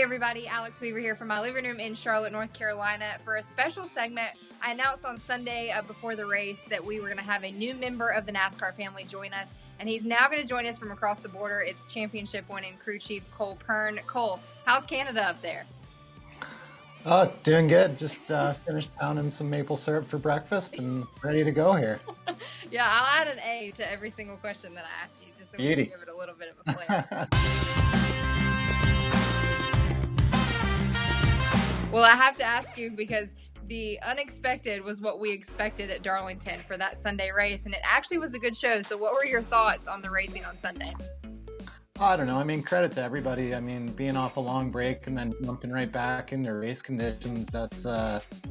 everybody, Alex Weaver here from my living room in Charlotte, North Carolina. For a special segment, I announced on Sunday before the race that we were going to have a new member of the NASCAR family join us, and he's now going to join us from across the border. It's championship-winning crew chief Cole Pearn. Cole, how's Canada up there? Doing good. Just finished pounding some maple syrup for breakfast and ready to go here. Yeah, I'll add an A to every single question that I ask you, just so we can give it a little bit of a flavor. Well, I have to ask you because the unexpected was what we expected at Darlington for that Sunday race, and it actually was a good show. So what were your thoughts on the racing on Sunday? I don't know. I mean, credit to everybody. I mean, being off a long break and then jumping right back into race conditions, that's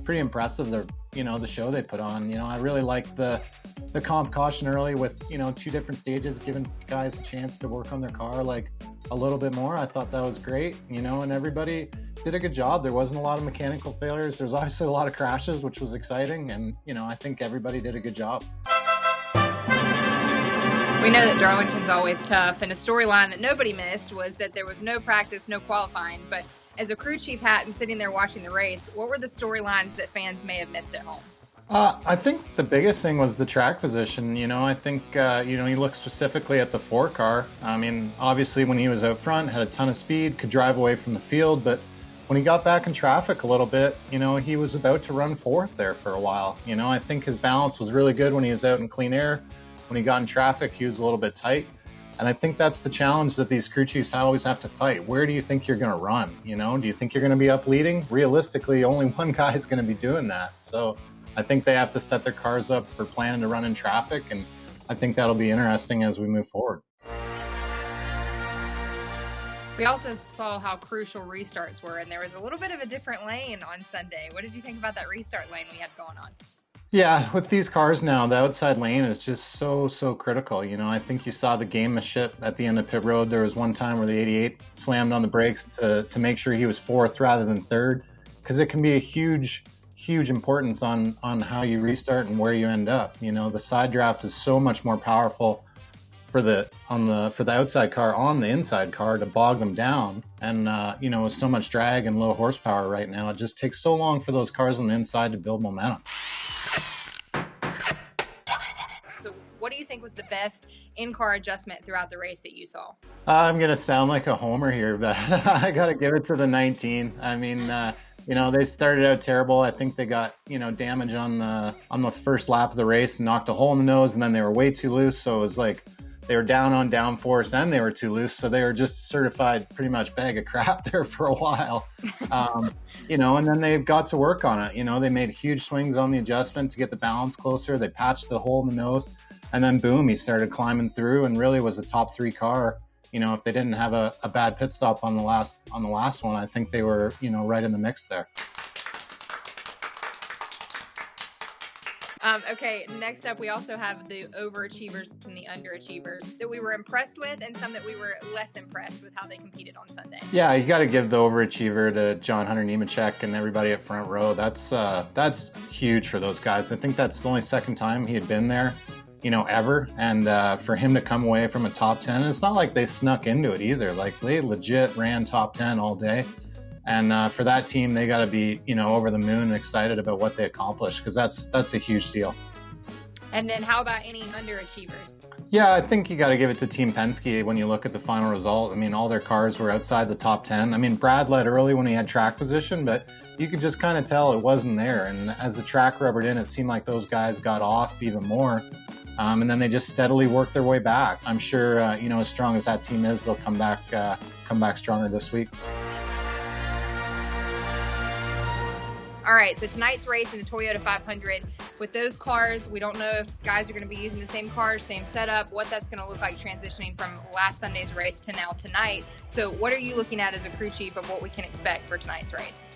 pretty impressive. The show they put on. I really liked the comp caution early with, 2 different stages, giving guys a chance to work on their car like a little bit more. I thought that was great, and everybody did a good job. There wasn't a lot of mechanical failures. There's obviously a lot of crashes, which was exciting. And, I think everybody did a good job. We know that Darlington's always tough, and a storyline that nobody missed was that there was no practice, no qualifying. But as a crew chief hat and sitting there watching the race, what were the storylines that fans may have missed at home? I think the biggest thing was the track position. I think, you look specifically at the 4 car. I mean, obviously when he was out front, had a ton of speed, could drive away from the field. But when he got back in traffic a little bit, he was about to run 4th there for a while. I think his balance was really good when he was out in clean air. When he got in traffic, he was a little bit tight. And I think that's the challenge that these crew chiefs always have to fight. Where do you think you're going to run? Do you think you're going to be up leading? Realistically, only one guy is going to be doing that. So I think they have to set their cars up for planning to run in traffic. And I think that'll be interesting as we move forward. We also saw how crucial restarts were, and there was a little bit of a different lane on Sunday. What did you think about that restart lane we had going on? Yeah, with these cars now, the outside lane is just so critical. I think you saw the gamemanship at the end of pit road. There was one time where the 88 slammed on the brakes to make sure he was 4th rather than 3rd, because it can be a huge importance on how you restart and where you end up. The side draft is so much more powerful for the outside car on the inside car to bog them down. And, with so much drag and low horsepower right now, it just takes so long for those cars on the inside to build momentum. So what do you think was the best in-car adjustment throughout the race that you saw? I'm going to sound like a homer here, but I got to give it to the 19. I mean, they started out terrible. I think they got, damage on the first lap of the race and knocked a hole in the nose, and then they were way too loose. So it was like they were down on downforce and they were too loose. So they were just certified pretty much bag of crap there for a while. And then they got to work on it. They made huge swings on the adjustment to get the balance closer. They patched the hole in the nose, and then boom, he started climbing through and really was a top 3 car. If they didn't have a bad pit stop on the last one, I think they were, right in the mix there. Okay, next up, we also have the overachievers and the underachievers that we were impressed with and some that we were less impressed with how they competed on Sunday. Yeah, you got to give the overachiever to John Hunter Nemechek and everybody at front row. That's huge for those guys. I think that's the only second time he had been there, ever. And for him to come away from a top 10, it's not like they snuck into it either. Like, they legit ran top 10 all day. And for that team, they got to be, over the moon and excited about what they accomplished, because that's a huge deal. And then how about any underachievers? Yeah, I think you got to give it to Team Penske when you look at the final result. I mean, all their cars were outside the top 10. I mean, Brad led early when he had track position, but you could just kind of tell it wasn't there. And as the track rubbered in, it seemed like those guys got off even more. And then they just steadily worked their way back. I'm sure, as strong as that team is, they'll come back stronger this week. All right, so tonight's race in the Toyota 500, with those cars, we don't know if guys are going to be using the same cars, same setup, what that's going to look like transitioning from last Sunday's race to now tonight. So what are you looking at as a crew chief of what we can expect for tonight's race?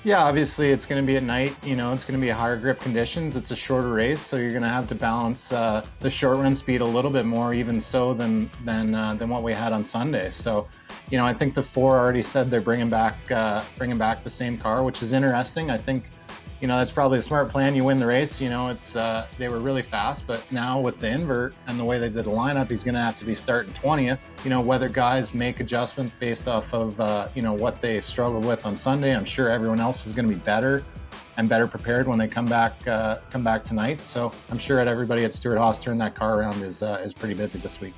Yeah, obviously it's going to be at night. It's going to be higher grip conditions. It's a shorter race, so you're going to have to balance the short run speed a little bit more, even so than what we had on Sunday. So, I think the 4 already said they're bringing back the same car, which is interesting. I think that's probably a smart plan. You win the race. It's they were really fast, but now with the invert and the way they did the lineup, he's going to have to be starting 20th. Whether guys make adjustments based off of what they struggled with on Sunday, I'm sure everyone else is going to be better and better prepared when they come back tonight. So I'm sure everybody at Stewart Haas turning that car around is pretty busy this week.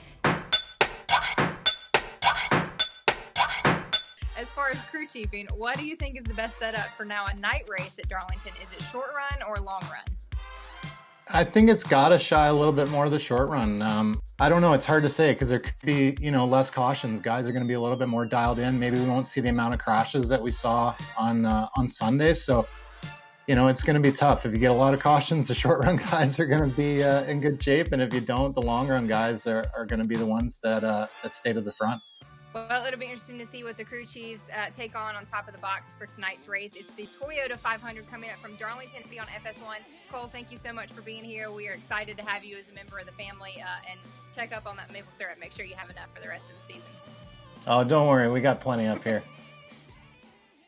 As far as crew chiefing, what do you think is the best setup for now a night race at Darlington? Is it short run or long run? I think it's got to shy a little bit more of the short run. I don't know. It's hard to say because there could be, less cautions. Guys are going to be a little bit more dialed in. Maybe we won't see the amount of crashes that we saw on Sunday. So, it's going to be tough. If you get a lot of cautions, the short run guys are going to be in good shape. And if you don't, the long run guys are going to be the ones that stay to the front. Well, it'll be interesting to see what the crew chiefs take on top of the box for tonight's race. It's the Toyota 500 coming up from Darlington to be on FS1. Cole, thank you so much for being here. We are excited to have you as a member of the family, and check up on that maple syrup. Make sure you have enough for the rest of the season. Oh, don't worry. We got plenty up here.